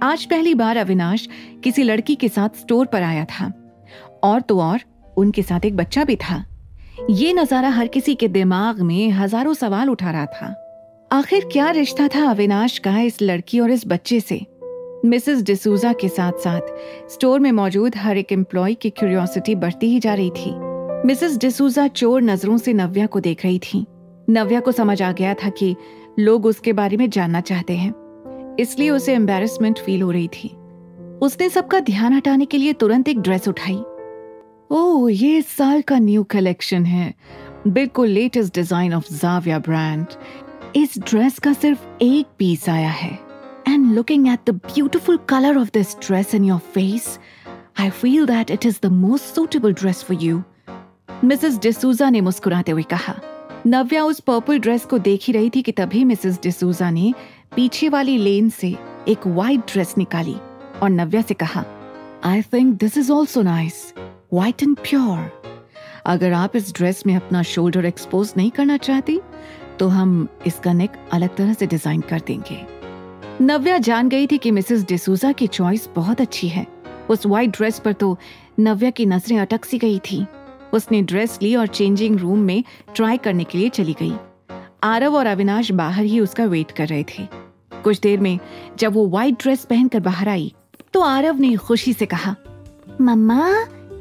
आज पहली बार अविनाश किसी लड़की के साथ स्टोर पर आया था, और तो और उनके साथ एक बच्चा भी था। ये नजारा हर किसी के दिमाग में हजारों सवाल उठा रहा था। आखिर क्या रिश्ता था अविनाश का इस लड़की और इस बच्चे से? मिसेस डिसूजा के साथ साथ स्टोर में मौजूद हर एक एम्प्लॉय की क्यूरियोसिटी बढ़ती ही जा रही थी। मिसेस डिसूजा चोर नजरों से नव्या को देख रही थी। नव्या को समझ आ गया था कि लोग उसके बारे में जानना चाहते हैं, इसलिए उसे एम्बैरेसमेंट फील हो रही थी। उसने सबका ध्यान हटाने के लिए तुरंत एक ड्रेस उठाई। ओह, ये इस साल का न्यू कलेक्शन है, बिल्कुल लेटेस्ट डिजाइन ऑफ ज़ाविया ब्रांड। इस ड्रेस का सिर्फ एक पीस आया है, and looking at the beautiful colour of this dress in your face, I feel that it is the most suitable dress for you, Mrs D'Souza ने मुस्कुराते हुए कहा। नव्या उस पर्पल ड्रेस को देख ही रही थी कि तभी मिसेस डिसूजा ने पीछे वाली लेन से एक वाइट ड्रेस निकाली और नव्या से कहा, I think this is also nice, white and pure. अगर आप इस ड्रेस में अपना शोल्डर एक्सपोज नहीं करना चाहती तो हम इसका नेक अलग तरह से डिजाइन कर देंगे। नव्या जान गई थी कि मिसेस डिसूजा की चॉइस बहुत अच्छी है। उस वाइट ड्रेस पर तो नव्या की नजरें अटक सी गई थी। उसने ड्रेस ली और चेंजिंग रूम में ट्राई करने के लिए चली गई। आरव और अविनाश बाहर ही उसका वेट कर रहे थे। कुछ देर में जब वो व्हाइट ड्रेस पहनकर बाहर आई तो आरव ने खुशी से कहा, मम्मा,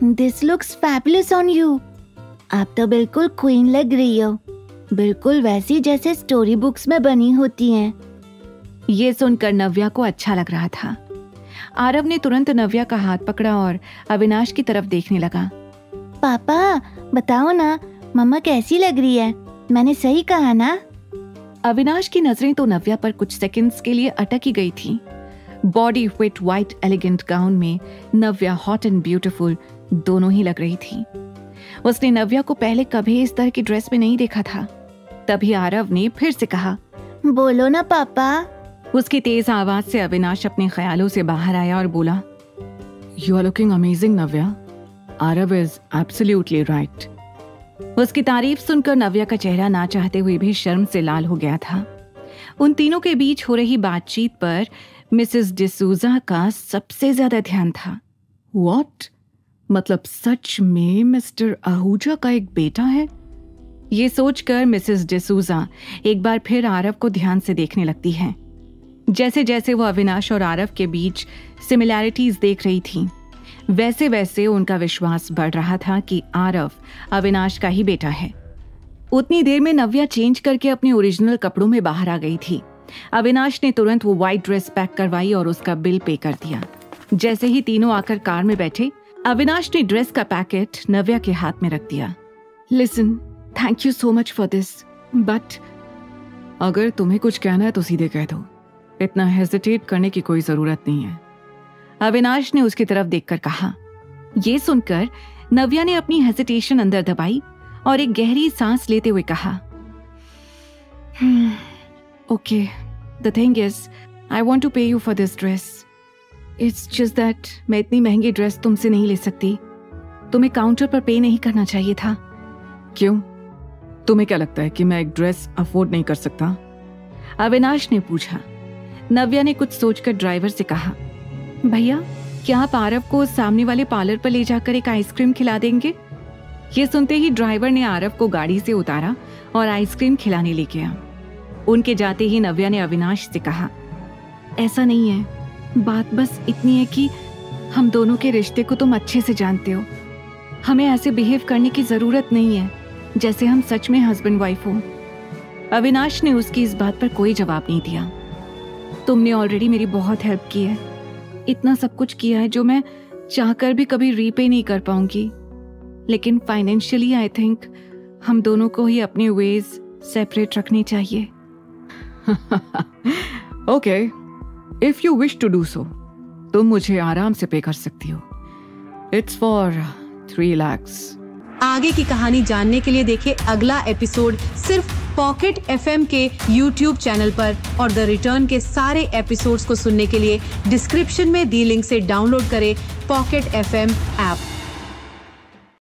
this looks fabulous on you. आप तो बिल्कुल क्वीन लग रही हो, बिल्कुल वैसी जैसे स्टोरी बुक्स में बनी होती हैं। ये सुनकर नव्या को अच्छा लग रहा था। आरव ने तुरंत नव्या का हाथ पकड़ा और अविनाश की तरफ देखने लगा। पापा, बताओ ना, मम्मा कैसी लग रही है? मैंने सही कहा ना? अविनाश की नजरें तो नव्या पर कुछ सेकंड्स के लिए अटक ही गई थी। Body fit white elegant gown में नव्या हॉट एंड ब्यूटीफुल दोनों ही लग रही थी। उसने नव्या को पहले कभी इस तरह की ड्रेस में नहीं देखा था। तभी आरव ने फिर से कहा, बोलो ना पापा। उसकी तेज आवाज से अविनाश अपने ख्यालों से बाहर आया और बोला, you are looking amazing Navya, Aarav is absolutely right. उसकी तारीफ सुनकर नव्या का चेहरा ना चाहते हुए भी शर्म से लाल हो गया था। उन तीनों के बीच हो रही बातचीत पर मिसेस डिसूजा का सबसे ज्यादा ध्यान था। व्हाट? मतलब सच में मिस्टर आहूजा का एक बेटा है? ये सोचकर मिसेस डिसूजा एक बार फिर आरव को ध्यान से देखने लगती हैं। जैसे जैसे वो अविनाश और आरव के बीच सिमिलैरिटीज देख रही थी, वैसे वैसे उनका विश्वास बढ़ रहा था कि आरव अविनाश का ही बेटा है। उतनी देर में नव्या चेंज करके अपने ओरिजिनल कपड़ों में बाहर आ गई थी। अविनाश ने तुरंत वो व्हाइट ड्रेस पैक करवाई और उसका बिल पे कर दिया। जैसे ही तीनों आकर कार में बैठे, अविनाश ने ड्रेस का पैकेट नव्या के हाथ में रख दिया। Listen, thank you so much for this, but अगर तुम्हें कुछ कहना है तो सीधे कह दो, इतना हेजिटेट करने की कोई जरूरत नहीं है, अविनाश ने उसकी तरफ देखकर कहा। यह सुनकर नव्या ने अपनी हेजिटेशन अंदर दबाई और एक गहरी सांस लेते हुए कहा, okay, the thing is I want to pay you for this dress. It's just that मैं इतनी महंगी ड्रेस तुमसे नहीं ले सकती। तुम्हें काउंटर पर पे नहीं करना चाहिए था। क्यों? तुम्हें क्या लगता है कि मैं एक ड्रेस अफोर्ड नहीं कर सकता? अविनाश ने पूछा। नव्या ने कुछ सोचकर ड्राइवर से कहा, भैया, क्या आप आरव को सामने वाले पार्लर पर ले जाकर एक आइसक्रीम खिला देंगे? ये सुनते ही ड्राइवर ने आरव को गाड़ी से उतारा और आइसक्रीम खिलाने ले गया। उनके जाते ही नव्या ने अविनाश से कहा, ऐसा नहीं है, बात बस इतनी है कि हम दोनों के रिश्ते को तुम अच्छे से जानते हो। हमें ऐसे बिहेव करने की जरूरत नहीं है जैसे हम सच में हस्बैंड वाइफ हो। अविनाश ने उसकी इस बात पर कोई जवाब नहीं दिया। तुमने ऑलरेडी मेरी बहुत हेल्प की है, इतना सब कुछ किया है जो मैं चाहकर भी कभी रीपे नहीं कर पाऊंगी, लेकिन फाइनेंशियली आई थिंक हम दोनों को ही अपने वेज सेपरेट रखनी चाहिए। Okay, if you wish to do so, तुम मुझे आराम से पे कर सकती हो। It's for 3 lakhs। आगे की कहानी जानने के लिए देखिए अगला एपिसोड सिर्फ पॉकेट FM के YouTube चैनल पर, और द रिटर्न के सारे एपिसोड्स को सुनने के लिए डिस्क्रिप्शन में दी लिंक से डाउनलोड करें पॉकेट FM ऐप।